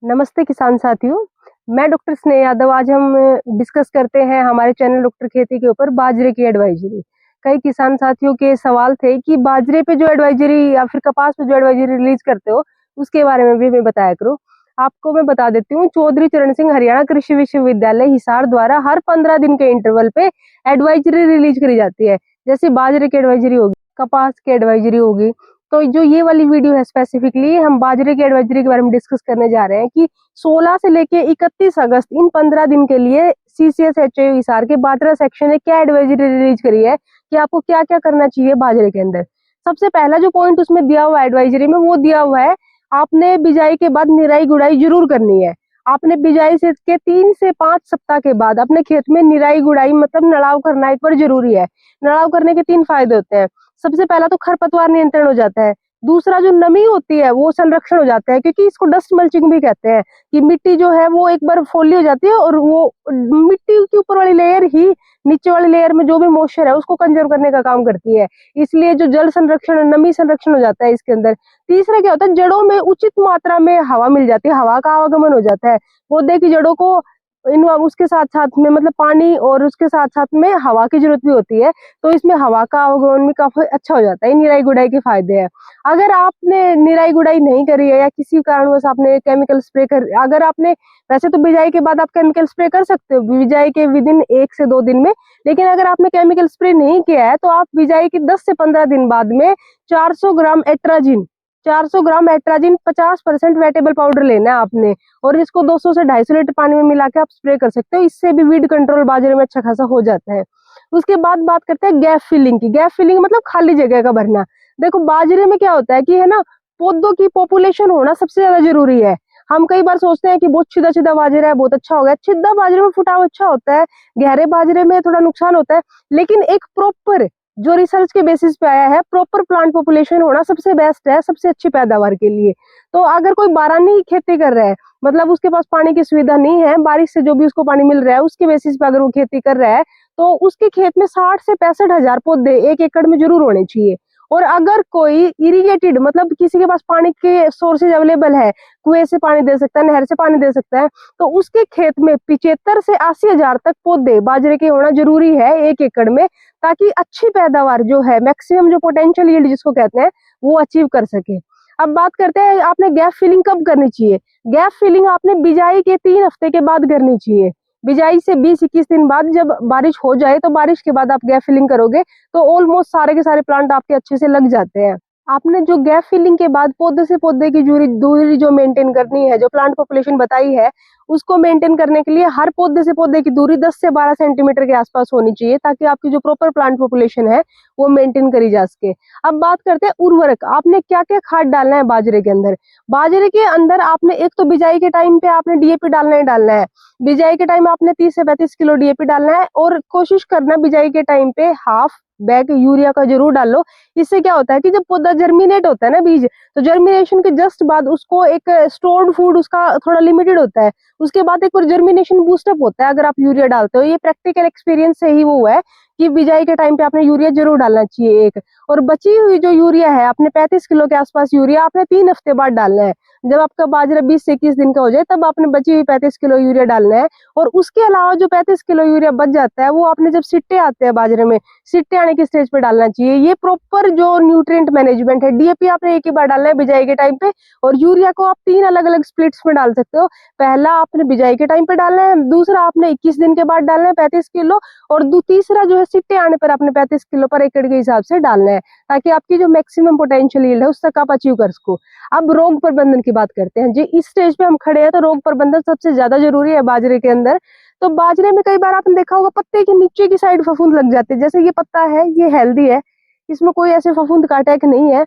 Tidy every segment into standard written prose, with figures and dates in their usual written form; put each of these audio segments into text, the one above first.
नमस्ते किसान साथियों, मैं डॉक्टर स्नेह यादव। आज हम डिस्कस करते हैं हमारे चैनल डॉक्टर खेती के ऊपर बाजरे की एडवाइजरी। कई किसान साथियों के सवाल थे कि बाजरे पे जो एडवाइजरी या फिर कपास पे जो एडवाइजरी रिलीज करते हो उसके बारे में भी मैं बताया करूँ। आपको मैं बता देती हूँ, चौधरी चरण सिंह हरियाणा कृषि विश्वविद्यालय हिसार द्वारा हर 15 दिन के इंटरवल पे एडवाइजरी रिलीज करी जाती है। जैसे बाजरे की एडवाइजरी होगी, कपास की एडवाइजरी होगी। तो जो ये वाली वीडियो है स्पेसिफिकली हम बाजरे की एडवाइजरी के बारे में डिस्कस करने जा रहे हैं कि 16 से लेके 31 अगस्त इन 15 दिन के लिए CCSHO हिसार के बाजरा सेक्शन ने क्या एडवाइजरी रिलीज करी है कि आपको क्या क्या करना चाहिए बाजरे के अंदर। सबसे पहला जो पॉइंट उसमें दिया हुआ है एडवाइजरी में, वो दिया हुआ है आपने बिजाई के बाद निराई गुड़ाई जरूर करनी है। आपने बिजाई से के 3 से 5 सप्ताह के बाद अपने खेत में निराई गुड़ाई मतलब नड़ाव करना एक बार जरूरी है। नड़ाव करने के 3 फायदे होते हैं। सबसे पहला तो खरपतवार नियंत्रण हो जाता है। दूसरा जो नमी होती है वो संरक्षण हो जाता है, क्योंकि इसको डस्ट मल्चिंग भी कहते हैं कि मिट्टी जो है वो एक बार फोली हो जाती है और वो मिट्टी की ऊपर वाली लेयर ही नीचे वाली लेयर में जो भी मॉइस्चर है उसको कंजर्व करने का काम करती है। इसलिए जो जल संरक्षण और नमी संरक्षण हो जाता है इसके अंदर। तीसरा क्या होता है, जड़ों में उचित मात्रा में हवा मिल जाती है, हवा का आवागमन हो जाता है। पौधे की जड़ों को इन उसके साथ साथ में मतलब पानी और उसके साथ साथ में हवा की जरूरत भी होती है, तो इसमें हवा का आवागमन भी काफी अच्छा हो जाता है। निराई गुड़ाई के फायदे हैं। अगर आपने निराई गुड़ाई नहीं करी है या किसी कारणवश आपने केमिकल स्प्रे कर, अगर आपने वैसे तो बिजाई के बाद आप केमिकल स्प्रे कर सकते हो बिजाई के विदिन 1 से 2 दिन में, लेकिन अगर आपने केमिकल स्प्रे नहीं किया है तो आप बिजाई के 10 से 15 दिन बाद में 400 ग्राम एट्राजिन 50% वेटेबल पाउडर लेना है आपने, और इसको 200 से 250 लीटर पानी में मिला के आप स्प्रे कर सकते हो। इससे भी वीड कंट्रोल बाजरे में अच्छा खासा हो जाता है। उसके बाद बात करते हैं गैप फिलिंग की। गैप फिलिंग मतलब खाली जगह का भरना। देखो बाजरे में क्या होता है कि है ना, पौधों की पॉपुलेशन होना सबसे ज्यादा जरूरी है। हम कई बार सोचते हैं कि बहुत सीधा सीधा बाजरा है, बहुत अच्छा हो गया। सीधा बाजरे में फुटाव अच्छा होता है, गहरे बाजरे में थोड़ा नुकसान होता है, लेकिन एक प्रॉपर जो रिसर्च के बेसिस पे आया है, प्रॉपर प्लांट पॉपुलेशन होना सबसे बेस्ट है, सबसे अच्छी पैदावार के लिए। तो अगर कोई बारानी की खेती कर रहा है, मतलब उसके पास पानी की सुविधा नहीं है, बारिश से जो भी उसको पानी मिल रहा है उसके बेसिस पे अगर वो खेती कर रहा है, तो उसके खेत में 60 से 65 हजार पौधे 1 एकड़ में जरूर होने चाहिए। और अगर कोई इरिगेटेड मतलब किसी के पास पानी के सोर्सेज अवेलेबल है, कुएं से पानी दे सकता है, नहर से पानी दे सकता है, तो उसके खेत में 75 से 80 हजार तक पौधे बाजरे के होना जरूरी है 1 एकड़ में, ताकि अच्छी पैदावार जो है, मैक्सिमम जो पोटेंशियल यील्ड जिसको कहते हैं, वो अचीव कर सके। अब बात करते हैं आपने गैप फिलिंग कब करनी चाहिए। गैप फिलिंग आपने बिजाई के 3 हफ्ते के बाद करनी चाहिए। बिजाई से 20-21 दिन बाद जब बारिश हो जाए, तो बारिश के बाद आप गैप फिलिंग करोगे तो ऑलमोस्ट सारे के सारे प्लांट आपके अच्छे से लग जाते हैं। आपने जो गैप फिलिंग के बाद पौधे से पौधे की दूरी जो मेंटेन करनी है, जो प्लांट पॉपुलेशन बताई है, उसको मेंटेन करने के लिए हर पौधे से पौधे की दूरी 10 से 12 सेंटीमीटर के आसपास होनी चाहिए, ताकि आपकी जो प्रॉपर प्लांट पॉपुलेशन है वो मेंटेन करी जा सके। अब बात करते हैं उर्वरक। आपने क्या क्या खाद डालना है बाजरे के अंदर। बाजरे के अंदर आपने एक तो बिजाई के टाइम पे आपने DAP डालना ही डालना है। बिजाई के टाइम आपने 30 से 35 किलो DAP डालना है, और कोशिश करना बिजाई के टाइम पे हाफ बैग यूरिया का जरूर डाल लो। इससे क्या होता है कि जब पौधा जर्मिनेट होता है ना बीज, तो जर्मिनेशन के जस्ट बाद उसको एक स्टोर्ड फूड उसका थोड़ा लिमिटेड होता है, उसके बाद एक बार जर्मिनेशन बूस्टअप होता है अगर आप यूरिया डालते हो। ये प्रैक्टिकल एक्सपीरियंस से ही वो हुआ है कि बिजाई के टाइम पे आपने यूरिया जरूर डालना चाहिए एक। और बची हुई जो यूरिया है, आपने 35 किलो के आसपास यूरिया आपने 3 हफ्ते बाद डालना है। जब आपका बाजरा 20 से 21 दिन का हो जाए तब आपने बची हुई 35 किलो यूरिया डालना है। और उसके अलावा जो 35 किलो यूरिया बच जाता है, वो आपने जब सिट्टे आते हैं बाजरे में, सिट्टे आने की स्टेज पे डालना चाहिए। ये प्रॉपर जो न्यूट्रिएंट मैनेजमेंट है। DAP आपने एक ही बार डालना है बिजाई के टाइम पे, और यूरिया को आप 3 अलग अलग स्प्लिट्स में डाल सकते हो। पहला आपने बिजाई के टाइम पे डालना है, दूसरा आपने 21 दिन के बाद डालना है 35 किलो, और तीसरा जो है सिट्टे आने पर आपने 35 किलो पर एकड़ के हिसाब से डालना है, ताकि आपकी जो मैक्सिमम पोटेंशियल यील्ड है उस तक आप अचीव कर सको। अब रोग प्रबंधन की बात करते हैं जी। इस स्टेज पे हम खड़े हैं तो रोग प्रबंधन सबसे ज्यादा जरूरी है बाजरे के अंदर। तो बाजरे में कई बार आपने देखा होगा पत्ते के नीचे की साइड फफूंद लग जाते हैं। जैसे ये पत्ता है, ये हेल्दी है, इसमें कोई ऐसे फफूंद का अटैक नहीं है।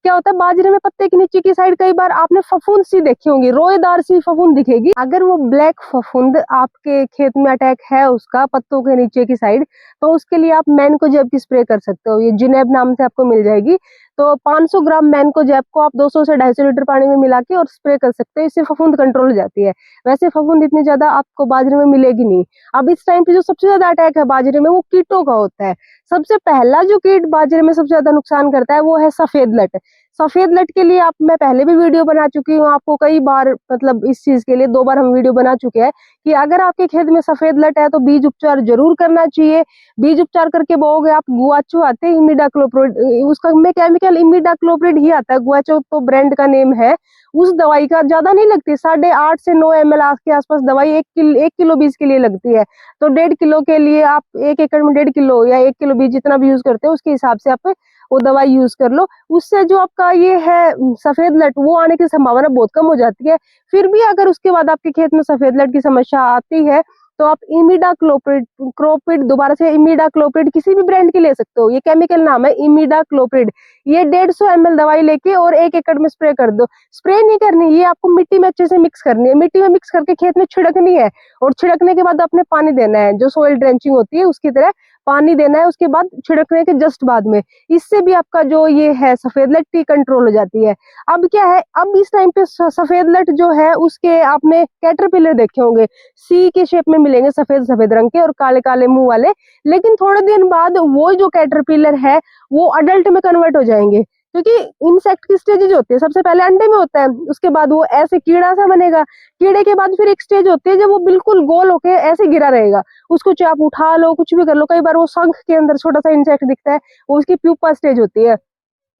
क्या होता है बाजरे में पत्ते के नीचे की साइड कई बार आपने फफूंद सी देखी होंगी, रोएदार सी फफूंद दिखेगी। अगर वो ब्लैक फफूंद आपके खेत में अटैक है उसका पत्तों के नीचे की साइड, तो उसके लिए आप मैनकोजेब की स्प्रे कर सकते हो। ये जिनेब नाम से आपको मिल जाएगी। तो 500 ग्राम मैनकोजेब को आप 200 से 250 लीटर पानी में मिला के और स्प्रे कर सकते हो। इससे फफूंद कंट्रोल हो जाती है। वैसे फफूंद इतनी ज्यादा आपको बाजरे में मिलेगी नहीं। अब इस टाइम पे जो सबसे ज्यादा अटैक है बाजरे में वो कीटों का होता है। सबसे पहला जो कीट बाजरे में सबसे ज्यादा नुकसान करता है वो है सफेद लट। सफेद लट के लिए आप मैं पहले भी वीडियो बना चुकी हूँ आपको कई बार, मतलब इस चीज के लिए 2 बार हम वीडियो बना चुके हैं कि अगर आपके खेत में सफेद लट है तो बीज उपचार जरूर करना चाहिए। बीज उपचार करके बोओगे आप, गुआचो आते हैं इमिडाक्लोप्रिड, उसका में केमिकल इमिडाक्लोप्रिड ही आता है, गुआचो तो ब्रांड का नेम है। उस दवाई का ज्यादा नहीं लगती, 8.5 से 9 ml के आसपास दवाई 1 किलो बीज के लिए लगती है। तो 1.5 किलो के लिए आप 1 एकड़ में 1.5 किलो या 1 किलो बीज जितना भी यूज करते हो उसके हिसाब से आप वो दवाई यूज कर लो। उससे जो आपका ये है सफेद लट वो आने की संभावना बहुत कम हो जाती है। फिर भी अगर उसके बाद आपके खेत में सफेद लट की समस्या आती है तो आप इमिडाक्लोप्रिड क्रोपिड, दोबारा से इमिडाक्लोप्रिड किसी भी ब्रांड की ले सकते हो, ये केमिकल नाम है इमिडाक्लोप्रिड। ये 150 ml दवाई लेके और 1 एकड़ में स्प्रे कर दो। स्प्रे नहीं करनी, ये आपको मिट्टी में अच्छे से मिक्स करनी है, मिट्टी में मिक्स करके खेत में छिड़कनी है। और छिड़कने के बाद आपने पानी देना है, जो सोइल ड्रेंचिंग होती है उसकी तरह पानी देना है उसके बाद, छिड़कने के जस्ट बाद में। इससे भी आपका जो ये है सफेद लट कंट्रोल हो जाती है। अब क्या है, अब इस टाइम पे सफेद लट जो है उसके आपने कैटरपिलर देखे होंगे, सी के शेप में मिलेंगे, सफेद सफेद रंग के और काले काले मुंह वाले। लेकिन थोड़े दिन बाद वो जो कैटरपिलर है वो अडल्ट में कन्वर्ट हो जाएंगे, क्योंकि इंसेक्ट की स्टेजेज होती है, सबसे पहले अंडे में होता है, उसके बाद वो ऐसे कीड़ा सा बनेगा, कीड़े के बाद फिर एक स्टेज होती है जब वो बिल्कुल गोल होके ऐसे गिरा रहेगा। उसको चाहे आप उठा लो, कुछ भी कर लो, कई बार वो शंख के अंदर छोटा सा इंसेक्ट दिखता है, वो उसकी प्यूपा स्टेज होती है।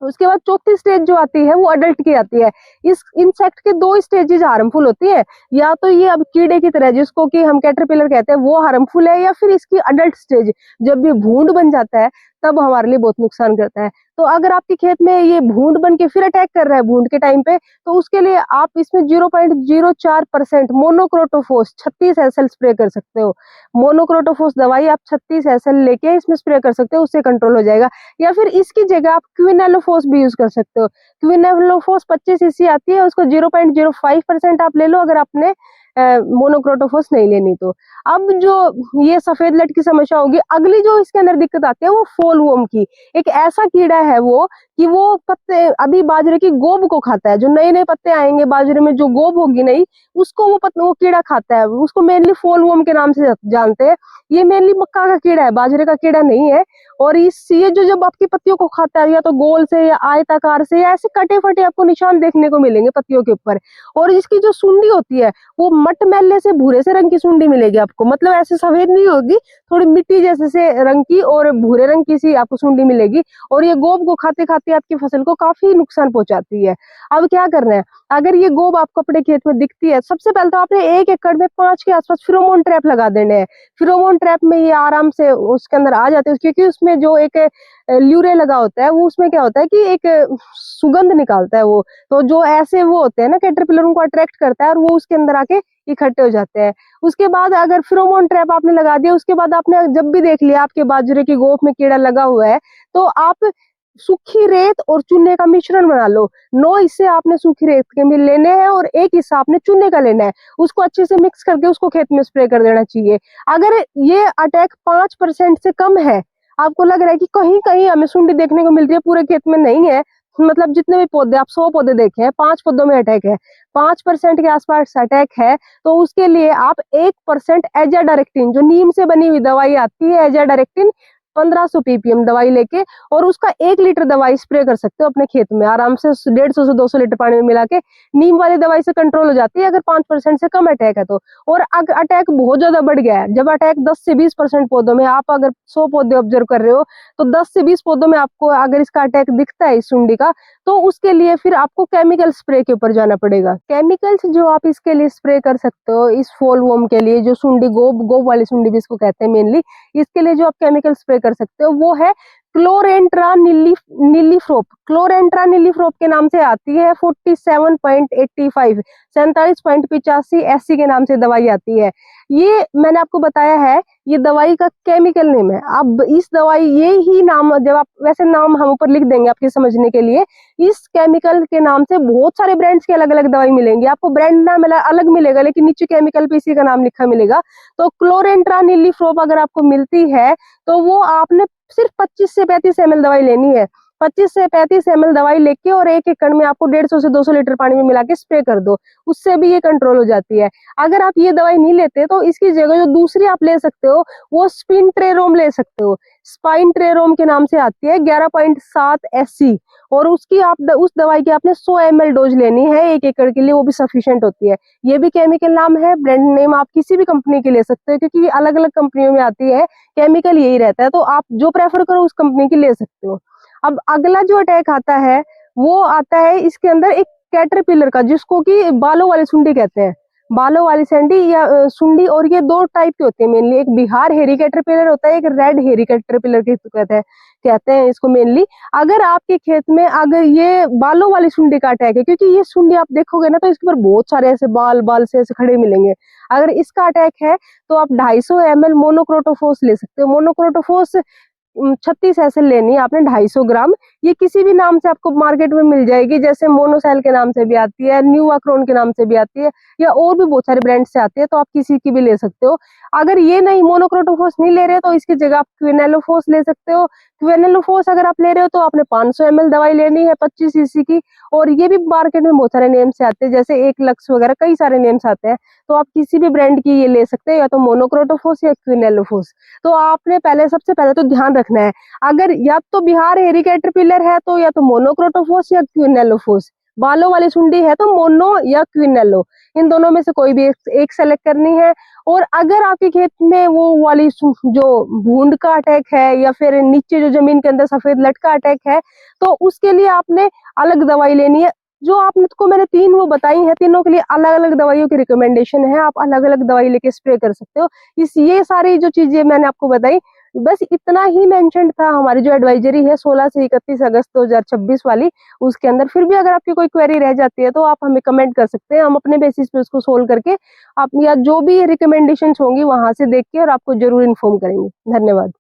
उसके बाद चौथी स्टेज जो आती है वो अडल्ट की आती है। इस इंसेक्ट के 2 स्टेजेस हार्मफुल होती है, या तो ये अब कीड़े की तरह जिसको कि हम कैटरपिलर कहते हैं वो हार्मफुल है, या फिर इसकी अडल्ट स्टेज जब ये भूंड बन जाता है तब हमारे लिए बहुत नुकसान करता है। तो अगर आपके खेत में ये भूंड बन के फिर अटैक कर रहा है भूंड के टाइम पे, तो उसके लिए आप इसमें 0.04% मोनोक्रोटोफॉस 36 SL स्प्रे कर सकते हो। मोनोक्रोटोफॉस दवाई आप 36 SL लेके इसमें स्प्रे कर सकते हो, उससे कंट्रोल हो जाएगा। या फिर इसकी जगह आप क्विनेलोफॉस भी यूज कर सकते हो। क्विनेलोफॉस 25 cc आती है, उसको 0.05% आप ले लो अगर आपने मोनोक्रोटोफॉस नहीं लेनी तो। अब जो ये सफेद लट की समस्या होगी, अगली जो इसके अंदर दिक्कत आती है वो फॉलवॉर्म की। एक ऐसा कीड़ा है वो कि वो पत्ते, अभी बाजरे की गोब को खाता है, जो नए नए पत्ते आएंगे बाजरे में, जो गोब होगी नई, उसको वो कीड़ा खाता है। उसको मेनली फॉलवॉर्म के नाम से जानते हैं। ये मेनली मक्का का कीड़ा है, बाजरे का कीड़ा नहीं है। और ये जो जब आपकी पत्तियों को खाता है, या तो गोल से या आयताकार से या ऐसे कटे फटे आपको निशान देखने को मिलेंगे पत्तियों के ऊपर। और इसकी जो सुंडी होती है वो मटमैले से भूरे से रंग की सुंडी मिलेगी आपको, मतलब ऐसे सफेद नहीं होगी, थोड़ी मिट्टी जैसे से रंग की और भूरे रंग की सी आपको सुंडी मिलेगी। और ये गोब को खाते खाते आपकी फसल को काफी नुकसान पहुंचाती है। अब क्या करना है, अगर ये गोब आपको अपने खेत में दिखती है, सबसे पहले तो आपने 1 एकड़ में 5 के आसपास फिरोमोन ट्रैप लगा देने हैं। फिरोमोन ट्रैप में ये आराम से उसके अंदर आ जाते हैं, क्योंकि उसमें जो एक ल्यूरे लगा होता है वो, उसमें क्या होता है कि एक सुगंध निकालता है वो, तो जो ऐसे वो होते हैं ना कैटरपिलर, उनको अट्रैक्ट करता है और वो उसके अंदर आके इकट्ठे हो जाते हैं। उसके बाद अगर फिरोमोन ट्रैप आपने लगा दिया, उसके बाद आपने जब भी देख लिया आपके बाजरे की गोफ में कीड़ा लगा हुआ है, तो आप सूखी रेत और चूने का मिश्रण बना लो। 9 हिस्से आपने सूखी रेत के भी लेने हैं और 1 हिस्सा आपने चूने का लेना है। उसको अच्छे से मिक्स करके उसको खेत में स्प्रे कर देना चाहिए। अगर ये अटैक 5% से कम है, आपको लग रहा है कि कहीं कहीं हमें सुंडी देखने को मिल रही है, पूरे खेत में नहीं है, मतलब जितने भी पौधे आप 100 पौधे देखे हैं, 5 पौधों में अटैक है, 5% के आसपास अटैक है, तो उसके लिए आप 1% एजाडायरेक्टिन, जो नीम से बनी हुई दवाई आती है एजाडायरेक्टिन, 1500 ppm दवाई लेके और उसका 1 लीटर दवाई स्प्रे कर सकते हो अपने खेत में आराम से, 150 से 200 लीटर पानी में मिला के। नीम वाली दवाई से कंट्रोल हो जाती है अगर 5% से कम अटैक है तो। और अगर अटैक बहुत ज्यादा बढ़ गया है, जब अटैक 10 से 20% पौधों में, आप अगर 100 पौधे ऑब्जर्व कर रहे हो तो 10 से 20 पौधों में आपको अगर इसका अटैक दिखता है इस सुंडी का, तो उसके लिए फिर आपको केमिकल स्प्रे के ऊपर जाना पड़ेगा। केमिकल्स जो आप इसके लिए स्प्रे कर सकते हो इस फॉलवॉर्म के लिए, जो सुंडी गोब वाली सुंडी भी इसको कहते हैं मेनली, इसके लिए जो आप केमिकल स्प्रे कर सकते हो वो है क्लोरेंट्रा नीलीफ्रोप। क्लोरेंट्रा नीलीफ्रोप के नाम से आती है 47.85 47.85 SC के नाम से दवाई आती है। ये मैंने आपको बताया है, ये दवाई का केमिकल नेम है। अब इस दवाई, ये ही नाम जब आप, वैसे नाम हम ऊपर लिख देंगे आपके समझने के लिए, इस केमिकल के नाम से बहुत सारे ब्रांड्स की अलग अलग दवाई मिलेंगी, आपको ब्रांड नाम अलग मिलेगा लेकिन नीचे केमिकल पे इसी का नाम लिखा मिलेगा। तो क्लोरेंट्रा नीलीफ्रोप अगर आपको मिलती है तो वो आपने सिर्फ 25 से 35 ml दवाई लेनी है। 25 से 35 ml दवाई लेके और एक एकड़ में आपको 150 से 200 लीटर पानी में मिला के स्प्रे कर दो, उससे भी ये कंट्रोल हो जाती है। अगर आप ये दवाई नहीं लेते तो इसकी जगह जो दूसरी आप ले सकते हो वो स्पिनट्रेरोम ले सकते हो। स्पाइनट्रेरोम के नाम से आती है 11.7 SC और उसकी आप उस दवाई की आपने 100 ml डोज लेनी है 1 एकड़ के लिए, वो भी सफिशिएंट होती है। ये भी केमिकल नाम है, ब्रांड नेम आप किसी भी कंपनी के ले सकते हो क्योंकि अलग अलग कंपनियों में आती है, केमिकल यही रहता है, तो आप जो प्रेफर करो उस कंपनी की ले सकते हो। अब अगला जो अटैक आता है वो आता है इसके अंदर एक कैटरपिलर का, जिसको कि बालों वाली सुंडी कहते हैं, बालों वाली सुंडी या सुंडी। और ये दो टाइप के होते हैं मेनली, एक बिहार हेरी कैटरपिलर होता है, एक रेड हेरी कैटरपिलर कहते हैं इसको मेनली। अगर आपके खेत में अगर ये बालों वाली सुंडी का अटैक है, क्योंकि ये सुंडी आप देखोगे ना तो इसके ऊपर बहुत सारे ऐसे बाल बाल से ऐसे खड़े मिलेंगे, अगर इसका अटैक है तो आप 250 ml मोनोक्रोटोफॉस ले सकते हो। मोनोक्रोटोफॉस 36 ऐसे लेनी है आपने 250 ग्राम। ये किसी भी नाम से आपको मार्केट में मिल जाएगी, जैसे मोनोसेल के नाम से भी आती है, न्यूआक्रोन के नाम से भी आती है, या और भी बहुत सारे ब्रांड से आती है, तो आप किसी की भी ले सकते हो। अगर ये नहीं मोनोक्रोटोफॉस नहीं ले रहे तो इसकी जगह आप क्विनेलोफॉस ले सकते हो। क्विनेलोफॉस अगर आप ले रहे हो तो आपने 500 ml दवाई लेनी है 25 cc की, और ये भी मार्केट में बहुत सारे नेम से आते हैं, जैसे 1 लक्स वगैरह कई सारे नेम्स आते हैं, तो आप किसी भी ब्रांड की ये ले सकते हो, या तो मोनोक्रोटोफॉस या क्विनेलोफॉस। तो आपने सबसे पहले तो ध्यान रखना है, अगर या तो बिहार हेरी कैटरपिलर है तो या तो मोनोक्रोटोफॉस या क्विनेलोफॉस, बालों वाली सुंडी है तो मोनो या क्विनेलो, इन दोनों में से कोई भी एक सेलेक्ट करनी है। और अगर आपके खेत में वो वाली जो भूंड का अटैक है या फिर नीचे जो जमीन के अंदर सफेद लट का अटैक है, तो उसके लिए आपने अलग दवाई लेनी है। जो आपको मैंने 3 वो बताई है, तीनों के लिए अलग अलग दवाइयों की रिकमेंडेशन है, आप अलग अलग दवाई लेके स्प्रे कर सकते हो। ये सारी जो चीजें मैंने आपको बताई, बस इतना ही मेंशन था हमारी जो एडवाइजरी है 16 से 31 अगस्त 2026 वाली, उसके अंदर। फिर भी अगर आपकी कोई क्वेरी रह जाती है तो आप हमें कमेंट कर सकते हैं, हम अपने बेसिस पे उसको सोल्व करके आप या जो भी रिकमेंडेशंस होंगी वहां से देख के और आपको जरूर इन्फॉर्म करेंगे। धन्यवाद।